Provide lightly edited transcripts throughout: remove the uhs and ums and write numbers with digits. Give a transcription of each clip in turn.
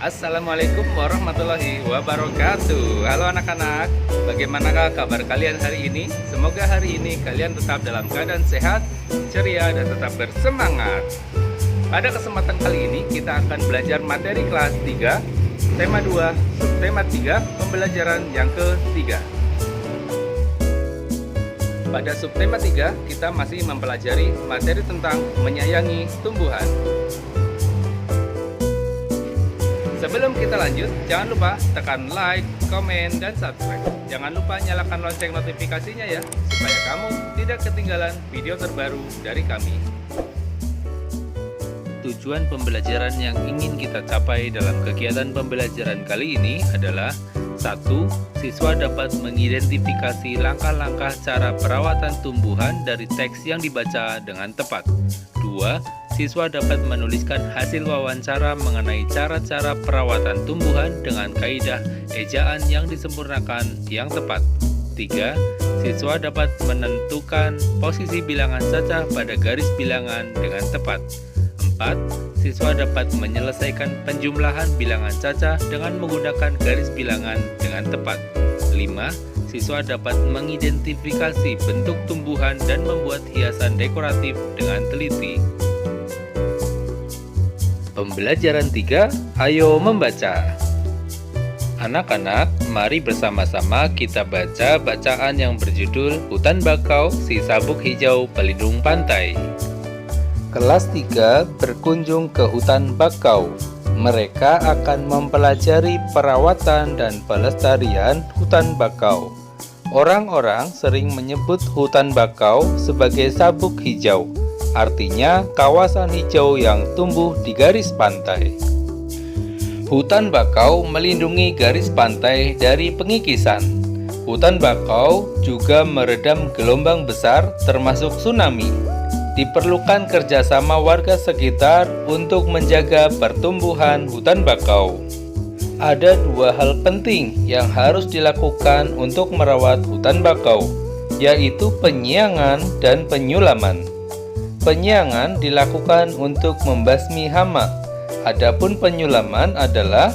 Assalamualaikum warahmatullahi wabarakatuh. Halo anak-anak, bagaimanakah kabar kalian hari ini? Semoga hari ini kalian tetap dalam keadaan sehat, ceria, dan tetap bersemangat. Pada kesempatan kali ini kita akan belajar materi kelas 3, tema 2, subtema 3, pembelajaran yang ketiga. Pada subtema 3 kita masih mempelajari materi tentang menyayangi tumbuhan. Sebelum kita lanjut, jangan lupa tekan like, komen, dan subscribe. Jangan lupa nyalakan lonceng notifikasinya ya, supaya kamu tidak ketinggalan video terbaru dari kami. Tujuan pembelajaran yang ingin kita capai dalam kegiatan pembelajaran kali ini adalah 1. Siswa dapat mengidentifikasi langkah-langkah cara perawatan tumbuhan dari teks yang dibaca dengan tepat. 2. Siswa dapat menuliskan hasil wawancara mengenai cara-cara perawatan tumbuhan dengan kaidah ejaan yang disempurnakan yang tepat. 3. Siswa dapat menentukan posisi bilangan cacah pada garis bilangan dengan tepat. 4. Siswa dapat menyelesaikan penjumlahan bilangan cacah dengan menggunakan garis bilangan dengan tepat. 5. Siswa dapat mengidentifikasi bentuk tumbuhan dan membuat hiasan dekoratif dengan teliti. Pembelajaran 3, ayo membaca. Anak-anak, mari bersama-sama kita baca bacaan yang berjudul Hutan Bakau, Si Sabuk Hijau Pelindung Pantai. Kelas 3 berkunjung ke hutan bakau. Mereka akan mempelajari perawatan dan pelestarian hutan bakau. Orang-orang sering menyebut hutan bakau sebagai sabuk hijau. Artinya kawasan hijau yang tumbuh di garis pantai. Hutan bakau melindungi garis pantai dari pengikisan. Hutan bakau juga meredam gelombang besar termasuk tsunami. Diperlukan kerjasama warga sekitar untuk menjaga pertumbuhan hutan bakau. Ada 2 hal penting yang harus dilakukan untuk merawat hutan bakau, yaitu penyiangan dan penyulaman. Penyiangan dilakukan untuk membasmi hama, adapun penyulaman adalah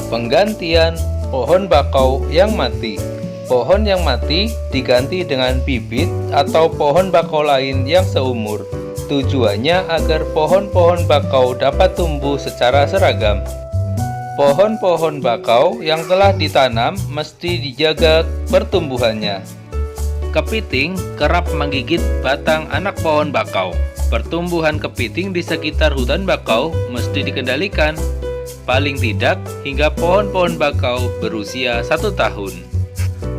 penggantian pohon bakau yang mati. Pohon yang mati diganti dengan bibit atau pohon bakau lain yang seumur. Tujuannya agar pohon-pohon bakau dapat tumbuh secara seragam. Pohon-pohon bakau yang telah ditanam mesti dijaga pertumbuhannya. Kepiting kerap menggigit batang anak pohon bakau. Pertumbuhan kepiting di sekitar hutan bakau mesti dikendalikan, paling tidak hingga pohon-pohon bakau berusia 1 tahun.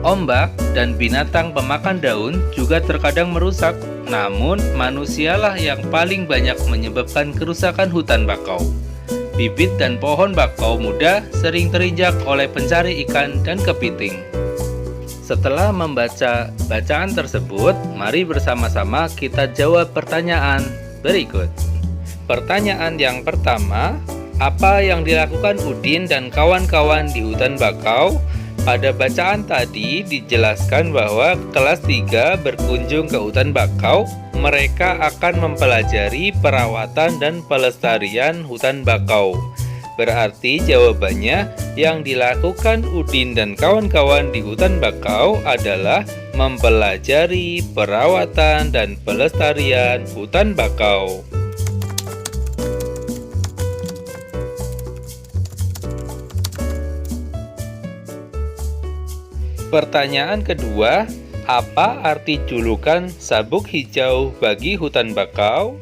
Ombak dan binatang pemakan daun juga terkadang merusak, namun manusialah yang paling banyak menyebabkan kerusakan hutan bakau. Bibit dan pohon bakau muda sering terinjak oleh pencari ikan dan kepiting. Setelah membaca bacaan tersebut, mari bersama-sama kita jawab pertanyaan berikut. Pertanyaan yang pertama, apa yang dilakukan Udin dan kawan-kawan di hutan bakau? Pada bacaan tadi dijelaskan bahwa kelas 3 berkunjung ke hutan bakau. Mereka akan mempelajari perawatan dan pelestarian hutan bakau. Berarti jawabannya yang dilakukan Udin dan kawan-kawan di hutan bakau adalah mempelajari perawatan dan pelestarian hutan bakau. Pertanyaan kedua, apa arti julukan sabuk hijau bagi hutan bakau?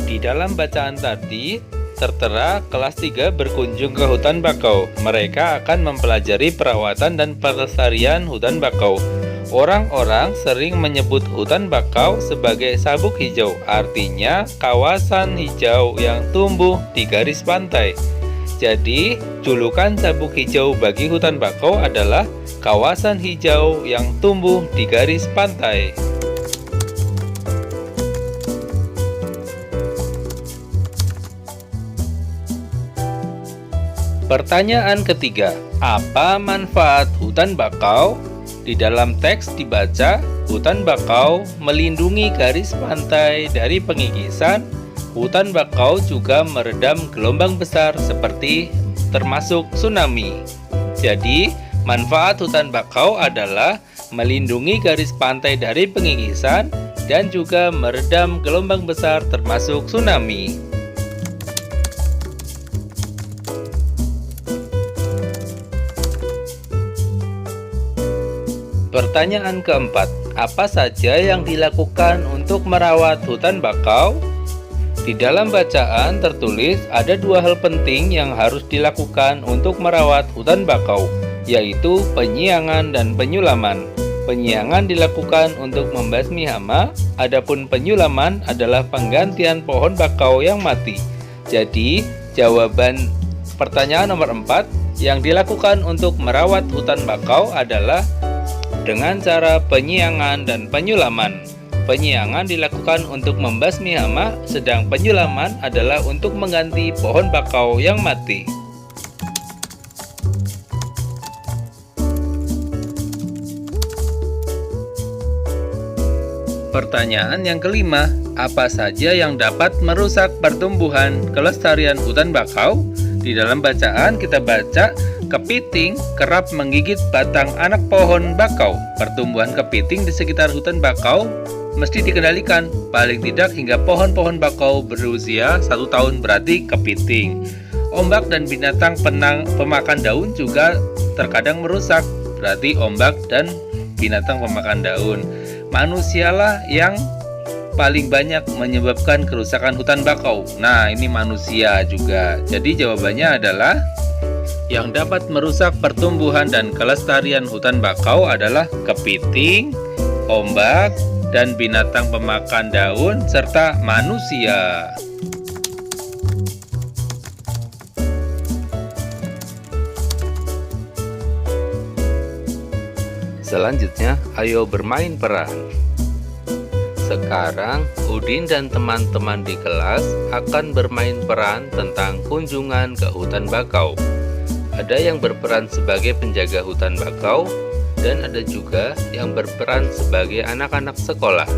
Di dalam bacaan tadi tertera kelas 3 berkunjung ke hutan bakau. Mereka akan mempelajari perawatan dan pelestarian hutan bakau. Orang-orang sering menyebut hutan bakau sebagai sabuk hijau, artinya kawasan hijau yang tumbuh di garis pantai. Jadi, julukan sabuk hijau bagi hutan bakau adalah kawasan hijau yang tumbuh di garis pantai. Pertanyaan ketiga, apa manfaat hutan bakau? Di dalam teks dibaca, hutan bakau melindungi garis pantai dari pengikisan. Hutan bakau juga meredam gelombang besar seperti termasuk tsunami. Jadi, manfaat hutan bakau adalah melindungi garis pantai dari pengikisan dan juga meredam gelombang besar termasuk tsunami. Pertanyaan keempat, apa saja yang dilakukan untuk merawat hutan bakau? Di dalam bacaan tertulis ada dua hal penting yang harus dilakukan untuk merawat hutan bakau, yaitu penyiangan dan penyulaman. Penyiangan dilakukan untuk membasmi hama, adapun penyulaman adalah penggantian pohon bakau yang mati. Jadi, jawaban pertanyaan nomor 4 yang dilakukan untuk merawat hutan bakau adalah dengan cara penyiangan dan penyulaman. Penyiangan dilakukan untuk membasmi hama, sedang penyulaman adalah untuk mengganti pohon bakau yang mati. Pertanyaan yang kelima, apa saja yang dapat merusak pertumbuhan kelestarian hutan bakau? Di dalam bacaan kita baca, kepiting kerap menggigit batang anak pohon bakau. Pertumbuhan kepiting di sekitar hutan bakau mesti dikendalikan, paling tidak hingga pohon-pohon bakau berusia 1 tahun, berarti kepiting. Ombak dan binatang pemakan daun juga terkadang merusak, berarti ombak dan binatang pemakan daun. Manusialah yang paling banyak menyebabkan kerusakan hutan bakau. Nah, ini manusia juga. Jadi jawabannya adalah yang dapat merusak pertumbuhan dan kelestarian hutan bakau adalah kepiting, ombak, dan binatang pemakan daun, serta manusia. Selanjutnya, ayo bermain peran. Sekarang, Udin dan teman-teman di kelas akan bermain peran tentang kunjungan ke hutan bakau. Ada yang berperan sebagai penjaga hutan bakau, dan ada juga yang berperan sebagai anak-anak sekolah.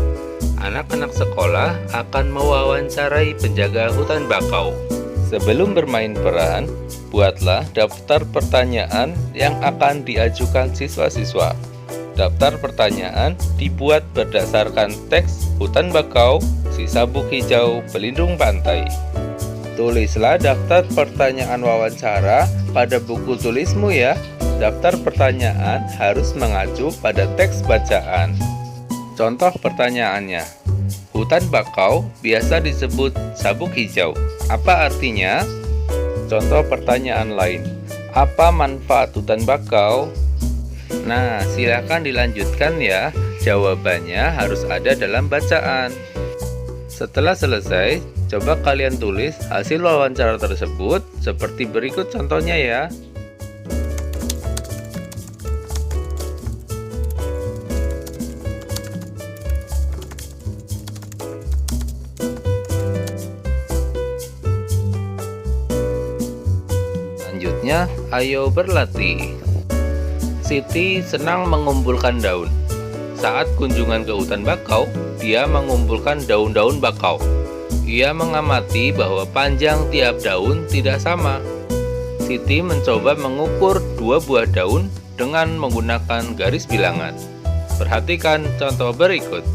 Anak-anak sekolah akan mewawancarai penjaga hutan bakau. Sebelum bermain peran, buatlah daftar pertanyaan yang akan diajukan siswa-siswa. Daftar pertanyaan dibuat berdasarkan teks hutan bakau, si sabuk hijau, pelindung pantai. Tulislah daftar pertanyaan wawancara pada buku tulismu ya. Daftar pertanyaan harus mengacu pada teks bacaan. Contoh pertanyaannya, hutan bakau biasa disebut sabuk hijau. Apa artinya? Contoh pertanyaan lain, apa manfaat hutan bakau? Nah, silakan dilanjutkan ya. Jawabannya harus ada dalam bacaan. Setelah selesai, coba kalian tulis hasil wawancara tersebut seperti berikut contohnya ya. Selanjutnya, ayo berlatih. Siti senang mengumpulkan daun. Saat kunjungan ke hutan bakau, dia mengumpulkan daun-daun bakau. Ia mengamati bahwa panjang tiap daun tidak sama. Siti mencoba mengukur 2 buah daun dengan menggunakan garis bilangan. Perhatikan contoh berikut.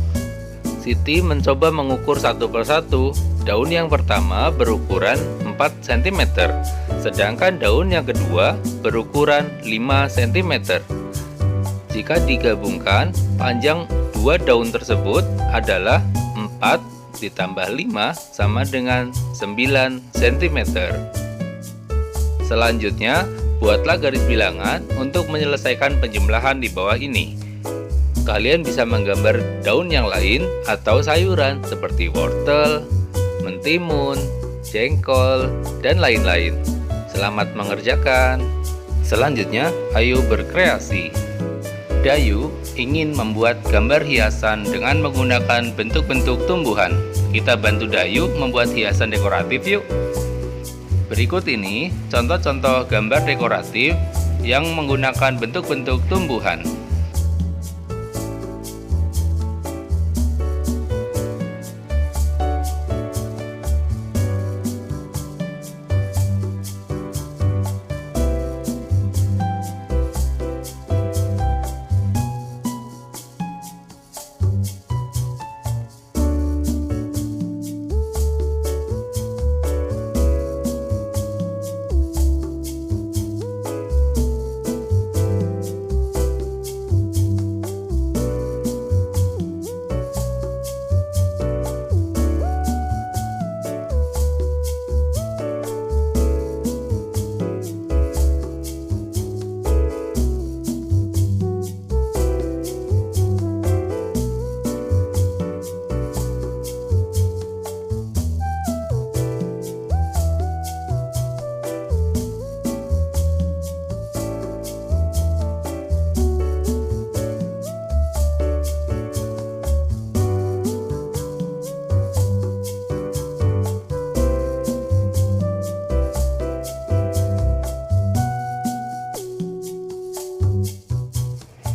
Siti mencoba mengukur satu persatu. Daun yang pertama berukuran 4 cm, sedangkan daun yang kedua berukuran 5 cm. Jika digabungkan, panjang 2 daun tersebut adalah 4 ditambah 5 sama dengan 9 cm. Selanjutnya, buatlah garis bilangan untuk menyelesaikan penjumlahan di bawah ini. Kalian bisa menggambar daun yang lain atau sayuran seperti wortel, mentimun, jengkol, dan lain-lain. Selamat mengerjakan. Selanjutnya, ayo berkreasi. Dayu ingin membuat gambar hiasan dengan menggunakan bentuk-bentuk tumbuhan. Kita bantu Dayu membuat hiasan dekoratif yuk. Berikut ini contoh-contoh gambar dekoratif yang menggunakan bentuk-bentuk tumbuhan.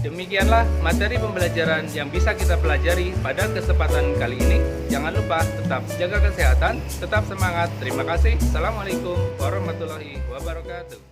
Demikianlah materi pembelajaran yang bisa kita pelajari pada kesempatan kali ini. Jangan lupa tetap jaga kesehatan, tetap semangat. Terima kasih. Assalamualaikum warahmatullahi wabarakatuh.